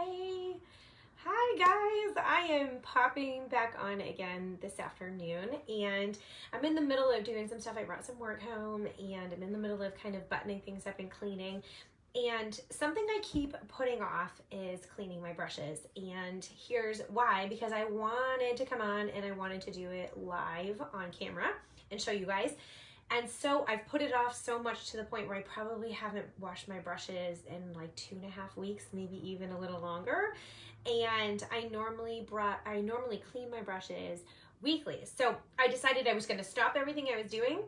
Hey, hi guys, I am popping back on again this afternoon, and I'm in the middle of doing some stuff. I brought some work home and I'm in the middle of kind of buttoning things up and cleaning, and something I keep putting off is cleaning my brushes. And here's why: because I wanted to come on and I wanted to do it live on camera and show you guys. And so I've put it off so much to the point where I probably haven't washed my brushes in like 2.5 weeks, maybe even a little longer. And I normally clean my brushes weekly. So I decided I was going to stop everything I was doing.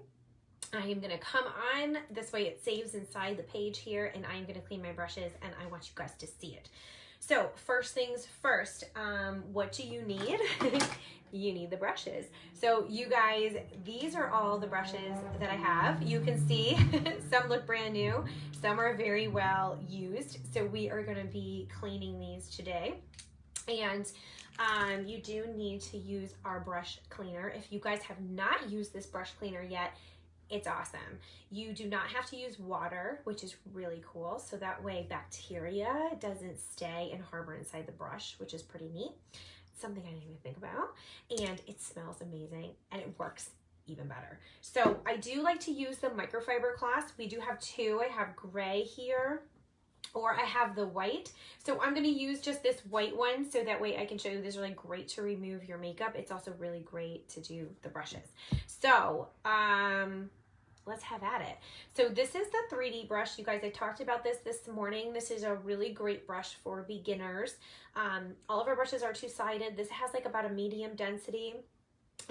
I am going to come on, this way it saves inside the page here, and I am going to clean my brushes, and I want you guys to see it. So first things first, what do you need? You need the brushes. So you guys, these are all the brushes that I have. You can see some look brand new, some are very well used. So we are going to be cleaning these today. And you do need to use our brush cleaner. If you guys have not used this brush cleaner yet, it's awesome. You do not have to use water, which is really cool. So that way bacteria doesn't stay and harbor inside the brush, which is pretty neat. Something I didn't even think about. And it smells amazing and it works even better. So I do like to use the microfiber cloths. We do have two. I have gray here, or I have the white. So I'm going to use just this white one so that way I can show you. This is really great to remove your makeup. It's also really great to do the brushes. So let's have at it. So this is the 3D brush. You guys, I talked about this morning. This is a really great brush for beginners. All of our brushes are two-sided. This has like about a medium density.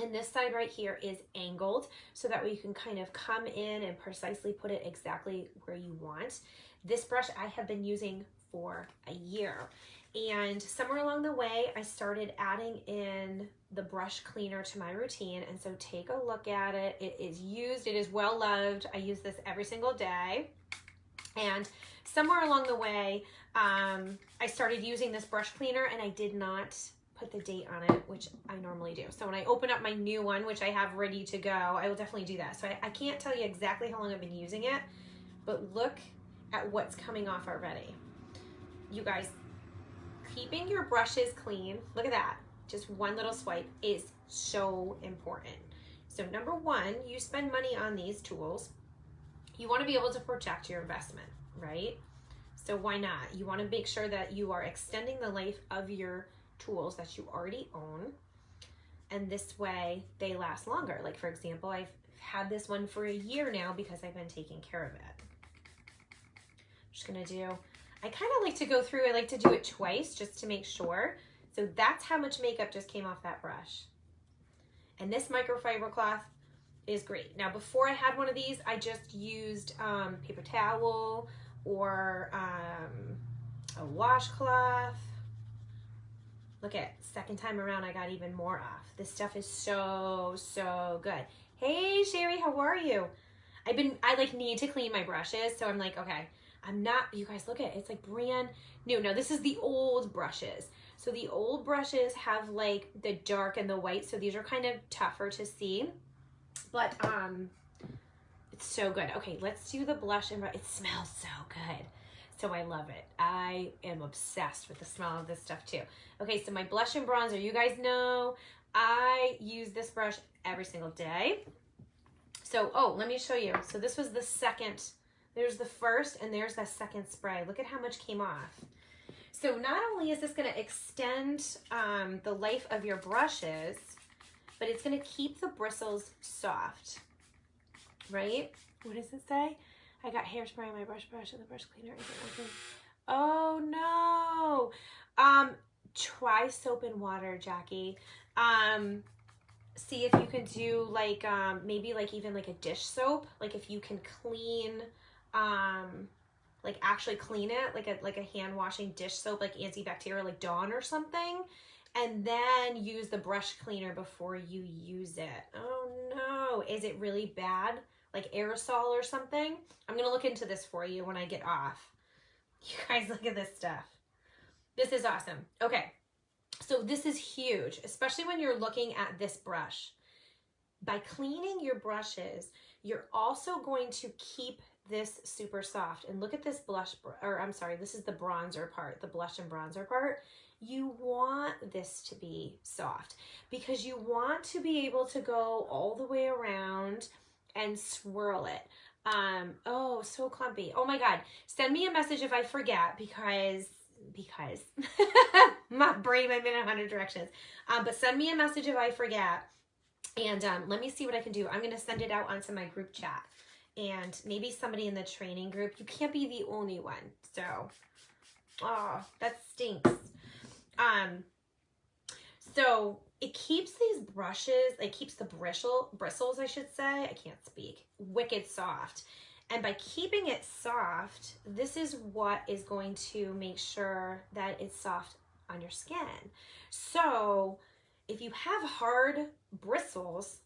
And this side right here is angled, so that way you can kind of come in and precisely put it exactly where you want. This brush I have been using for a year, and somewhere along the way I started adding in the brush cleaner to my routine. And so take a look at it. It is used, it is well loved. I use this every single day. And somewhere along the way I started using this brush cleaner, and I did not put the date on it, which I normally do. So when I open up my new one, which I have ready to go, I will definitely do that. So I can't tell you exactly how long I've been using it, but look at what's coming off already. You guys, keeping your brushes clean, look at that, just one little swipe is so important. So number one, you spend money on these tools. You want to be able to protect your investment, right? So why not? You want to make sure that you are extending the life of your tools that you already own, and this way they last longer. Like for example, I've had this one for a year now because I've been taking care of it. I'm just gonna do, I kind of like to go through, I like to do it twice just to make sure. So that's how much makeup just came off that brush. And this microfiber cloth is great. Now before I had one of these, I just used paper towel or a washcloth. Look at, second time around I got even more off. This stuff is so good. Hey Sherry, how are you? I like need to clean my brushes, so I'm like, okay, I'm not, you guys look at it, it's like brand new. Now this is the old brushes. So the old brushes have like the dark and the white, so these are kind of tougher to see, but it's so good. Okay, let's do the blush, and it smells so good. So I love it. I am obsessed with the smell of this stuff too. Okay, so my blush and bronzer, you guys know I use this brush every single day. So, oh, let me show you. So this was the second, there's the first and there's the second spray. Look at how much came off. So not only is this gonna extend the life of your brushes, but it's gonna keep the bristles soft, right? What does it say? I got hairspray on my brush and the brush cleaner isn't working. Oh no. Try soap and water, Jackie. See if you can do like maybe like even like a dish soap. Like if you can clean like actually clean it like a hand washing dish soap, like antibacterial, like Dawn or something, and then use the brush cleaner before you use it. Oh no, is it really bad? Like aerosol or something? I'm gonna look into this for you when I get off. You guys, look at this stuff. This is awesome. Okay, so this is huge, especially when you're looking at this brush. By cleaning your brushes, you're also going to keep this super soft. And look at this blush, or I'm sorry, this is the bronzer part, the blush and bronzer part. You want this to be soft because you want to be able to go all the way around and swirl it. Oh, so clumpy. Oh my God. Send me a message if I forget because my brain might be in 100 directions. But send me a message if I forget. And let me see what I can do. I'm going to send it out onto my group chat. And maybe somebody in the training group. You can't be the only one. So, oh, that stinks. So it keeps these brushes, it keeps the bristles, I should say, I can't speak, wicked soft. And by keeping it soft, this is what is going to make sure that it's soft on your skin. So if you have hard bristles,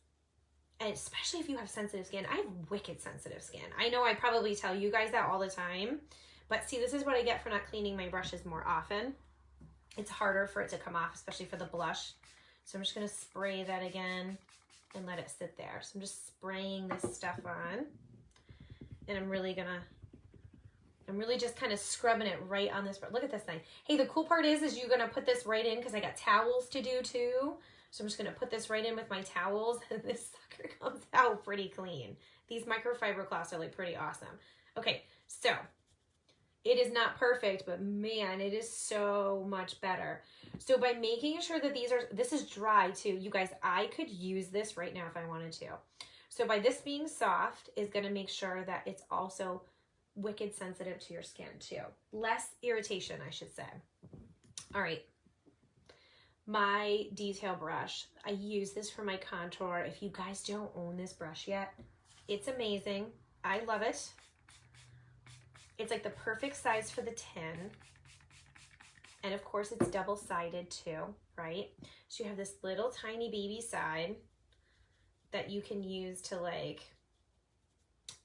and especially if you have sensitive skin, I have wicked sensitive skin. I know I probably tell you guys that all the time, but see, this is what I get for not cleaning my brushes more often. It's harder for it to come off, especially for the blush. So I'm just gonna spray that again and let it sit there. So I'm just spraying this stuff on, and I'm really just kind of scrubbing it right on this. Look at this thing. Hey, the cool part is you're gonna put this right in because I got towels to do too. So I'm just gonna put this right in with my towels, and this sucker comes out pretty clean. These microfiber cloths are like pretty awesome. Okay, so it is not perfect, but man, it is so much better. So by making sure that this is dry too, you guys, I could use this right now if I wanted to. So by this being soft is gonna make sure that it's also wicked sensitive to your skin too. Less irritation, I should say. All right, my detail brush. I use this for my contour. If you guys don't own this brush yet, it's amazing. I love it. It's like the perfect size for the tin. And of course it's double-sided too, right? So you have this little tiny baby side that you can use to, like,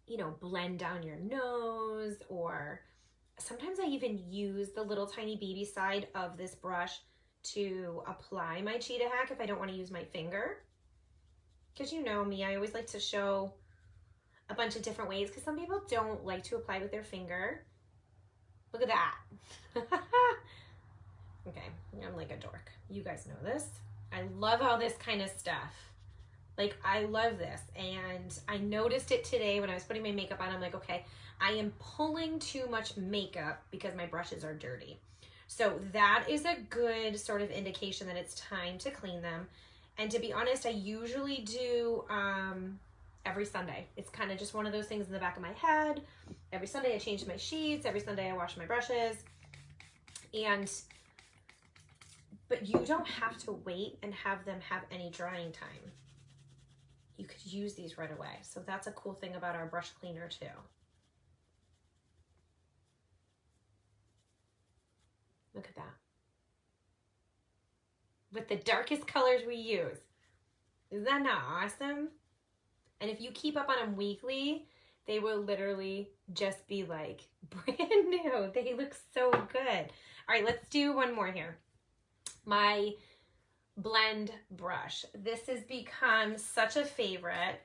you know, blend down your nose, or sometimes I even use the little tiny baby side of this brush to apply my cheetah hack if I don't want to use my finger. Because you know me, I always like to show a bunch of different ways because some people don't like to apply with their finger. Look at that. Okay, I'm like a dork. You guys know this. I love all this kind of stuff. Like, I love this. And I noticed it today when I was putting my makeup on. I'm like, okay, I am pulling too much makeup because my brushes are dirty. So that is a good sort of indication that it's time to clean them. And to be honest, I usually do every Sunday. It's kind of just one of those things in the back of my head. Every Sunday I change my sheets. Every Sunday I wash my brushes. But you don't have to wait and have them have any drying time. You could use these right away. So that's a cool thing about our brush cleaner too. Look at that. With the darkest colors we use. Isn't that not awesome? And if you keep up on them weekly, they will literally just be like brand new. They look so good. All right, let's do one more here. My blend brush. This has become such a favorite.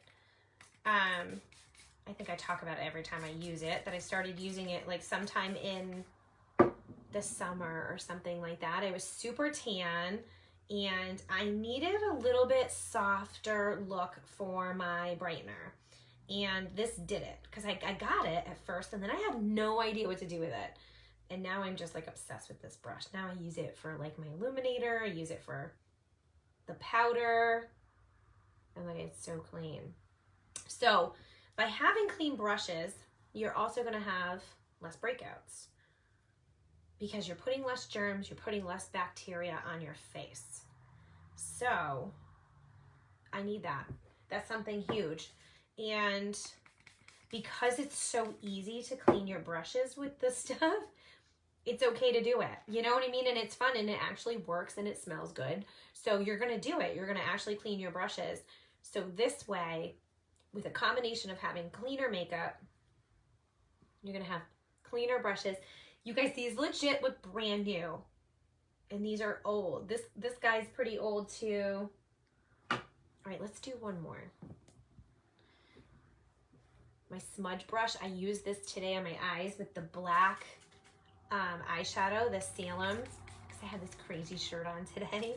I think I talk about it every time I use it, that I started using it like sometime in the summer or something like that. I was super tan and I needed a little bit softer look for my brightener. And this did it because I got it at first and then I had no idea what to do with it. And now I'm just like obsessed with this brush. Now I use it for like my illuminator. I use it for the powder. And like, it's so clean. So by having clean brushes, you're also going to have less breakouts because you're putting less germs, you're putting less bacteria on your face. So I need that. That's something huge. And because it's so easy to clean your brushes with this stuff, it's okay to do it. You know what I mean? And it's fun and it actually works and it smells good. So you're going to do it. You're going to actually clean your brushes. So this way, with a combination of having cleaner makeup, you're going to have cleaner brushes. You guys, these legit look brand new. And these are old. This guy's pretty old too. All right, let's do one more. my smudge brush. I used this today on my eyes with the black eyeshadow, the Salem, because I had this crazy shirt on today,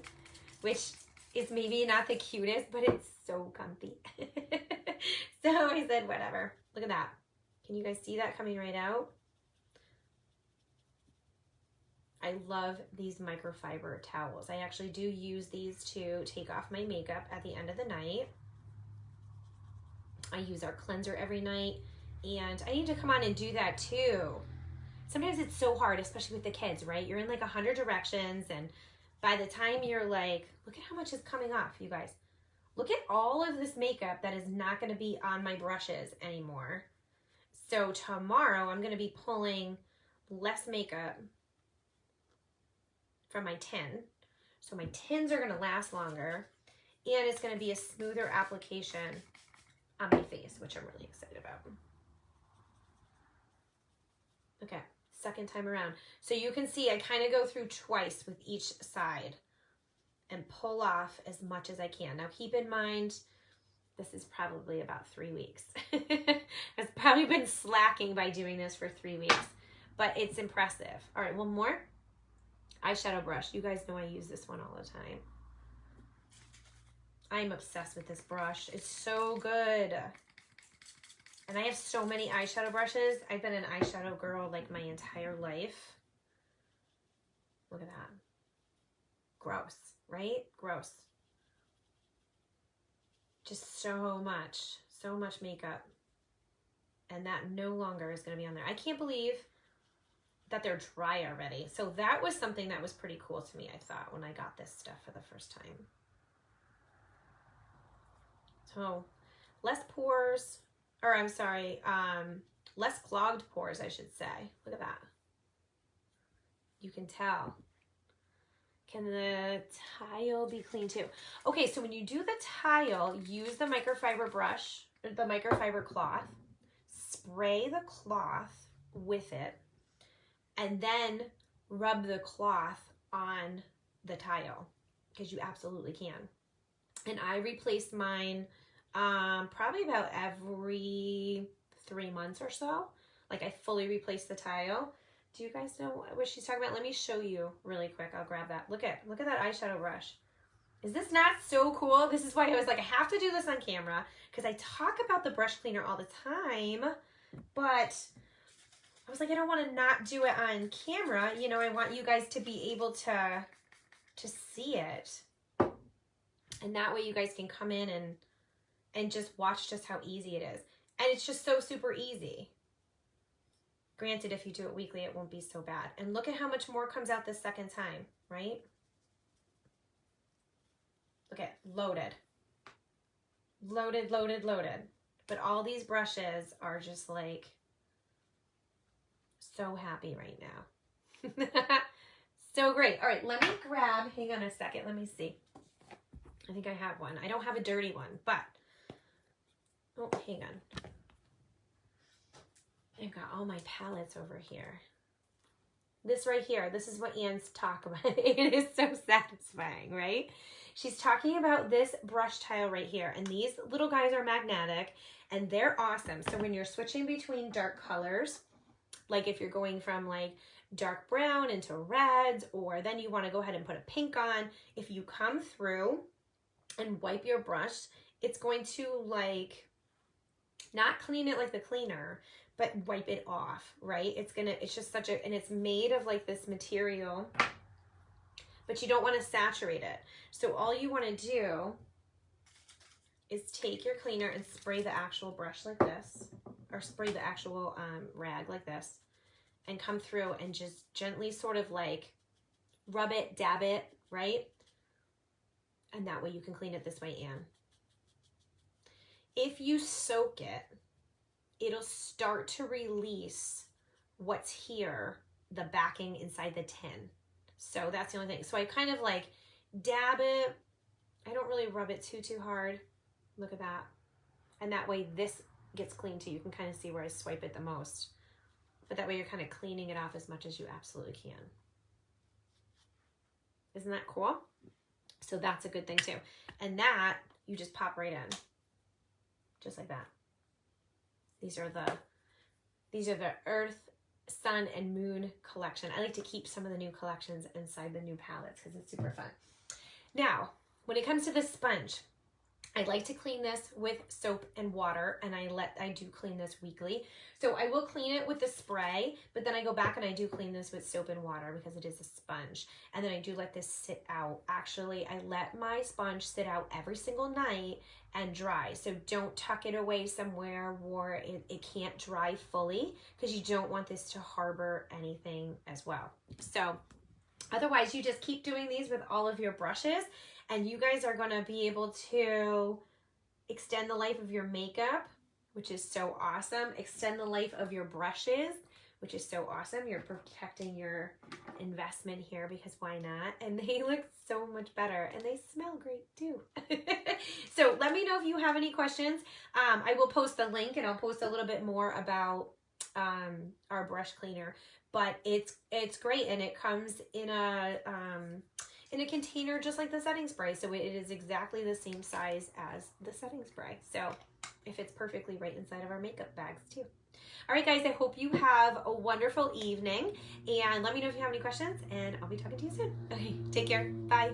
which is maybe not the cutest, but it's so comfy. So I said, whatever. Look at that. Can you guys see that coming right out? I love these microfiber towels. I actually do use these to take off my makeup at the end of the night. I use our cleanser every night, and I need to come on and do that too. Sometimes it's so hard, especially with the kids, right? You're in like 100 directions, and by the time you're like, look at how much is coming off, you guys. Look at all of this makeup that is not going to be on my brushes anymore. So tomorrow I'm going to be pulling less makeup from my tin. So my tins are going to last longer, and it's going to be a smoother application on my face, which I'm really excited about. Okay, second time around. So you can see I kind of go through twice with each side and pull off as much as I can. Now keep in mind, this is probably about 3 weeks. I've probably been slacking by doing this for 3 weeks, but it's impressive. All right, one more. Eyeshadow brush. You guys know I use this one all the time. I'm obsessed with this brush. It's so good. And I have so many eyeshadow brushes. I've been an eyeshadow girl like my entire life. Look at that. Gross, right? Gross. Just so much makeup. And that no longer is going to be on there. I can't believe that they're dry already. So that was something that was pretty cool to me, I thought, when I got this stuff for the first time. So less pores, or I'm sorry, less clogged pores, I should say. Look at that. You can tell. Can the tile be clean too? Okay, so when you do the tile, use the microfiber brush, the microfiber cloth, spray the cloth with it, and then rub the cloth on the tile, because you absolutely can. And I replace mine probably about every 3 months or so. Like I fully replace the tile. Do you guys know what she's talking about? Let me show you really quick. I'll grab that. Look at that eyeshadow brush. Is this not so cool? This is why I was like, I have to do this on camera, because I talk about the brush cleaner all the time, but I was like, I don't want to not do it on camera. You know, I want you guys to be able to see it. And that way you guys can come in and just watch just how easy it is. And it's just so super easy. Granted, if you do it weekly, it won't be so bad. And look at how much more comes out the second time, right? Look at loaded. Loaded, loaded, loaded. But all these brushes are just like so happy right now. So great. All right, let me grab, hang on a second, let me see. I think I have one. I don't have a dirty one, but, oh, hang on. I've got all my palettes over here. This right here, this is what Anne's talking about. It is so satisfying, right? She's talking about this brush tile right here, and these little guys are magnetic, and they're awesome. So when you're switching between dark colors, like if you're going from like dark brown into reds, or then you want to go ahead and put a pink on, if you come through and wipe your brush, it's going to like not clean it like the cleaner, but wipe it off, right? It's just such a, and it's made of like this material, but you don't want to saturate it. So all you want to do is take your cleaner and spray the actual brush like this, or spray the actual rag like this, and come through and just gently sort of like rub it, dab it, right? And that way you can clean it this way, Anne. If you soak it, it'll start to release what's here, the backing inside the tin. So that's the only thing. So I kind of like dab it. I don't really rub it too hard. Look at that. And that way this gets clean too. You can kind of see where I swipe it the most. But that way you're kind of cleaning it off as much as you absolutely can. Isn't that cool? So that's a good thing too. And that you just pop right in. Just like that. These are the Earth, Sun, and Moon collection. I like to keep some of the new collections inside the new palettes because it's super fun. Now, when it comes to the sponge, I like to clean this with soap and water, and I do clean this weekly. So I will clean it with the spray, but then I go back and I do clean this with soap and water because it is a sponge. And then I do let this sit out. Actually, I let my sponge sit out every single night and dry. So don't tuck it away somewhere where it can't dry fully, because you don't want this to harbor anything as well. So otherwise, you just keep doing these with all of your brushes, and you guys are going to be able to extend the life of your makeup, which is so awesome. Extend the life of your brushes, which is so awesome. You're protecting your investment here, because why not? And they look so much better, and they smell great too. So let me know if you have any questions. I will post the link, and I'll post a little bit more about our brush cleaner. But it's great, and it comes in a container just like the setting spray, so it is exactly the same size as the setting spray. So it fits perfectly right inside of our makeup bags too. All right, guys, I hope you have a wonderful evening, and let me know if you have any questions, and I'll be talking to you soon. Okay, take care. Bye.